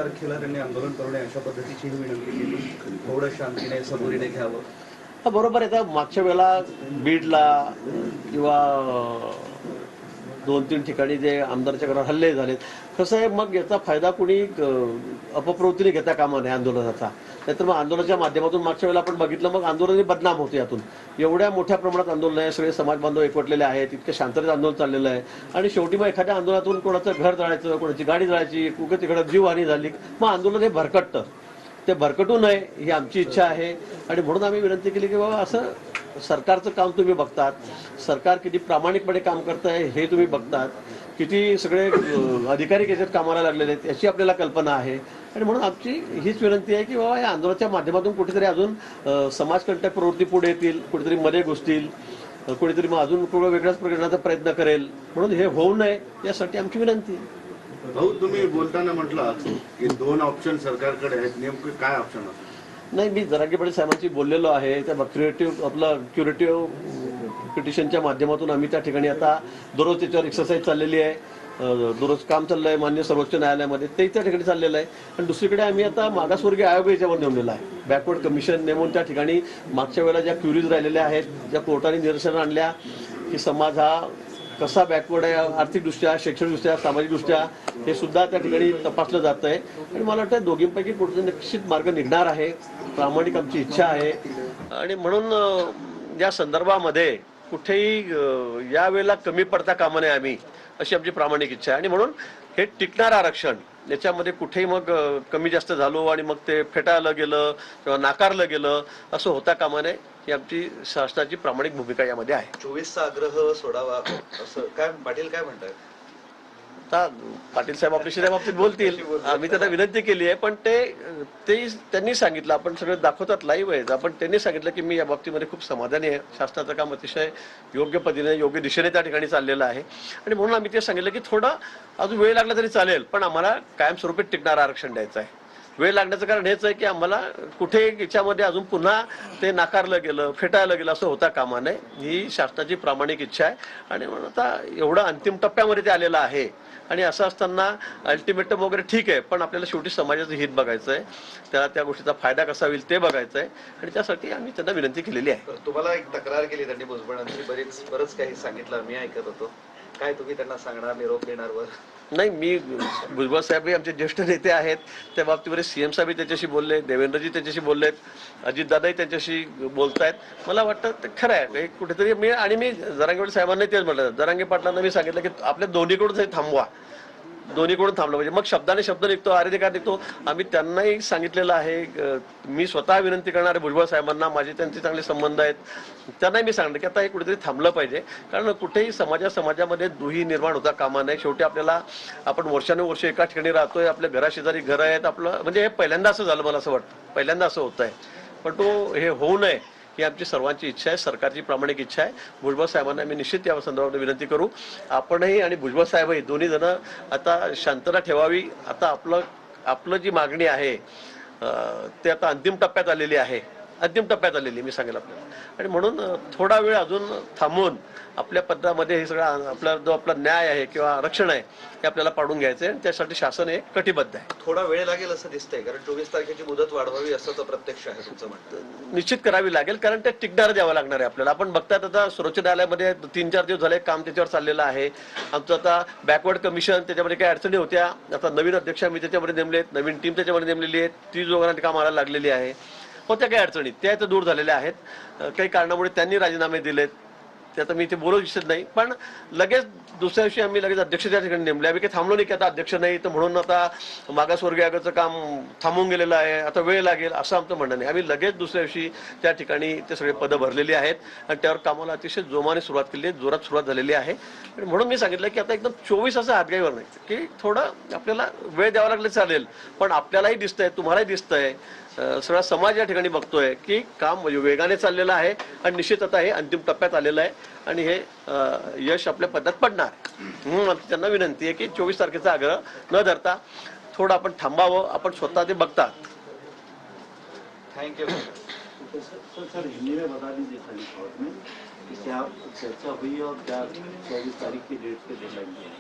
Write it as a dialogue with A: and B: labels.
A: तारखेला त्यांनी आंदोलन करू नये अशा पद्धतीची ही विनंती केली. थोडं शांतीने सबुरीने घ्यावं.
B: हा बरोबर आहे. तर मागच्या वेळेला बीडला किंवा 2-3 ठिकाणी जे आमदाराच्या घरावर हल्ले झालेत, कसं आहे मग याचा फायदा कुणी अपप्रवृत्तीने घेता कामा नये आंदोलनाचा. नाहीतर मग आंदोलनाच्या माध्यमातून मागच्या वेळेला आपण बघितलं मग आंदोलनही बदनाम होते यातून. एवढ्या मोठ्या प्रमाणात आंदोलन आहे, सगळे समाज बांधव एकवटलेले आहेत, इतकं शांततेत आंदोलन चाललेलं आहे आणि शेवटी मग एखाद्या आंदोलनातून कोणाचं घर जाळायचं, कोणाची गाडी जाळायची, कुठे तिकडे जीवहानी झाली, मग आंदोलन हे भरकटतं. ते भरकटू नये ही आमची इच्छा आहे आणि म्हणून आम्ही विनंती केली की बाबा असं सरकारचं काम तुम्ही बघतात, सरकार किती प्रामाणिकपणे काम करत आहे हे तुम्ही बघतात, किती सगळे अधिकारी याच्यात कामाला लागलेले आहेत याची आपल्याला कल्पना आहे आणि म्हणून आमची हीच विनंती आहे की बाबा या आंदोलनाच्या माध्यमातून कुठेतरी अजून समाजकंटक प्रवृत्ती पुढे येतील, कुठेतरी मध्ये घुसतील, कुठेतरी मग अजून वेगळ्याच प्रकारचा प्रयत्न करेल, म्हणून हे होऊ नये यासाठी आमची विनंती आहे.
C: भाऊ, तुम्ही बोलताना म्हटलं की 2 ऑप्शन सरकारकडे आहेत, नेमके काय ऑप्शन असतात?
B: नाही, मी जरांगे पाटील साहेबांशी बोललेलो आहे. त्या क्युरेटिव्ह पिटिशनच्या माध्यमातून आम्ही त्या ठिकाणी आता दररोज त्याच्यावर एक्सरसाइज चाललेली आहे, दररोज काम चाललं आहे मान्य सर्वोच्च न्यायालयामध्ये, ते त्या ठिकाणी चाललेलं आहे. आणि दुसरीकडे आम्ही आता मागासवर्गीय आयोग याच्यावर नेमलेला आहे, बॅकवर्ड कमिशन नेमून त्या ठिकाणी मागच्या वेळेला ज्या क्युरीज राहिलेल्या आहेत, ज्या कोर्टाने निदर्शनं आणल्या की समाज हा कसा बॅकवर्ड आहे आर्थिकदृष्ट्या, शैक्षणिकदृष्ट्या, सामाजिकदृष्ट्या, हे सुद्धा त्या ठिकाणी तपासलं जात आहे आणि मला वाटतं दोघींपैकी कुठे निश्चित मार्ग निघणार आहे, प्रामाणिक आमची इच्छा आहे. आणि म्हणून या संदर्भामध्ये कुठेही यावेळेला कमी पडता कामा नये आम्ही, अशी आमची प्रामाणिक इच्छा आहे. आणि म्हणून हे टिकणारं आरक्षण, याच्यामध्ये कुठेही मग कमी जास्त झालो आणि मग ते फेटाळलं गेलं किंवा नाकारलं गेलं असं होता कामा नये, ही आमची शासनाची प्रामाणिक भूमिका यामध्ये आहे.
A: 24चा आग्रह सोडावा असं काय पाटील काय म्हणतात?
B: आता पाटील साहेब आपल्याशी त्या बाबतीत बोलतील, आम्ही त्यांना विनंती केली आहे, पण त्यांनी सांगितलं, आपण सगळे दाखवतात लाईव्ह आहे, आपण त्यांनी सांगितलं की मी या बाबतीमध्ये खूप समाधानी आहे, शासनाचं काम अतिशय योग्य पद्धतीने योग्य दिशेने त्या ठिकाणी चाललेलं आहे आणि म्हणून आम्ही ते सांगितलं की थोडा अजून वेळ लागला तरी चालेल, पण आम्हाला कायमस्वरूपी टिकणारं आरक्षण द्यायचं आहे. वेळ लागण्याचं कारण हेच आहे की आम्हाला कुठे याच्यामध्ये अजून पुन्हा ते नाकारलं गेलं, फेटाळलं गेलं असं होता कामा नये, ही शासनाची प्रामाणिक इच्छा आहे. आणि म्हणून आता एवढं अंतिम टप्प्यामध्ये ते आलेलं आहे आणि असं असताना अल्टिमेटम वगैरे ठीक आहे, पण आपल्याला शेवटी समाजाचं हित बघायचं आहे, त्या गोष्टीचा फायदा कसा होईल ते बघायचं आहे आणि त्यासाठी आम्ही त्यांना विनंती केलेली आहे.
A: तुम्हाला एक तक्रार केली त्यांनी भुजबळांची, बरंच काही सांगितलं, मी ऐकत होतो, काय तुम्ही त्यांना सांगणार, निरोप देणार? वर
B: नाही, मी भुजबळ साहेब हे आमचे ज्येष्ठ नेते आहेत, त्या बाबतीमध्ये सीएम साहेब त्याच्याशी बोलले, देवेंद्रजी त्याच्याशी बोललेत, अजितदादाही त्यांच्याशी बोलतायत. मला वाटतं ते खरं आहे कुठेतरी. मी जरांगे पाटील साहेबांना तेच म्हटलं, जरांगे पाटलांना मी सांगितलं की आपल्या दोन्हीकडून थांबवा, दोन्हीकडून थांबलं पाहिजे, मग शब्दाने शब्द निघतो, अधिकार निघतो. आम्ही त्यांनाही सांगितलेलं आहे, मी स्वतः विनंती करणार आहे भुजबळ साहेबांना, माझे त्यांचे चांगले संबंध आहेत, त्यांनाही मी सांगितलं की आता हे कुठेतरी थांबलं पाहिजे, कारण कुठेही समाजामध्ये दुही निर्माण होता कामा नये. शेवटी आपण वर्षानुवर्ष एका ठिकाणी राहतोय, आपल्या घराशेजारी घरं आहेत, आपलं म्हणजे हे पहिल्यांदा असं झालं, मला असं वाटतं पहिल्यांदा असं होत आहे, पण हे होऊ नये ही आमची सर्वांची इच्छा आहे, सरकारची प्रामाणिक इच्छा आहे. भुजबळ साहेबांना आम्ही निश्चित या संदर्भात विनंती करू, आपणही आणि भुजबळ साहेबही दोन्ही जण आता शांतता ठेवावी. आता आपलं जी मागणी आहे ते आता अंतिम टप्प्यात आलेली आहे, मी सांगेल आपल्याला. आणि म्हणून थोडा वेळ अजून थांबून आपल्या पत्रामध्ये हे सगळं आपला न्याय आहे किंवा आरक्षण आहे हे आपल्याला पाडून घ्यायचं आहे आणि त्यासाठी शासन हे कटिबद्ध आहे.
A: थोडा वेळ लागेल असं दिसतंय, कारण 24 तारखेची मुदत वाढवावी असं तर प्रत्यक्ष आहे तुमचं म्हणणं.
B: निश्चित करावी लागेल, कारण ते टिकणार द्यावं लागणार आहे आपल्याला. आपण बघतात आता सर्वोच्च न्यायालयामध्ये 3-4 दिवस झाले काम त्याच्यावर चाललेलं आहे. आमचं आता बॅकवर्ड कमिशन, त्याच्यामध्ये काही अडचणी होत्या, आता नवीन अध्यक्ष आम्ही त्याच्यामध्ये नेमलेत, नवीन टीम त्याच्यामध्ये नेमलेली आहे, 30 लोकांना कामाला लागलेली आहे. होत्या काही अडचणी, त्या आता दूर झालेल्या आहेत. काही कारणामुळे त्यांनी राजीनामे दिलेत, ते आता मी इथे बोलू इच्छित नाही, पण लगेच दुसऱ्या दिवशी आम्ही लगेच अध्यक्ष त्या ठिकाणी नेमले. आम्ही काही थांबलो नाही की आता अध्यक्ष नाही तर म्हणून आता मागासवर्गीय आयोगाचं काम थांबून गेलेलं आहे, आता वेळ लागेल असं आमचं म्हणणं नाही. आम्ही लगेच दुसऱ्या दिवशी त्या ठिकाणी ते सगळे पदं भरलेली आहेत आणि त्यावर कामाला अतिशय जोमाने सुरुवात केली आहे, जोरात सुरुवात झालेली आहे. आणि म्हणून मी सांगितलं की आता एकदम 24 असं हातगाईवर नाही, की थोडं आपल्याला वेळ द्यावा लागले चालेल, पण आपल्यालाही दिसतंय, तुम्हालाही दिसतंय, सगळा समाज या ठिकाणी बघतोय की काम वेगाने चाललेलं आहे आणि निश्चित आता हे अंतिम टप्प्यात आलेलं आहे आणि हे यश आपल्या पदरात पडणार. म्हणून त्यांना विनंती आहे की 24 तारखेचा आग्रह न धरता थोडं आपण थांबावं, आपण स्वतः ते बघतात.
A: थँक्यू.
D: सर हिंदी में बता दीजिए खाली शॉर्ट में कि क्या चर्चा हुई और क्या 24 तारीख की डेट पे डेडलाइन है?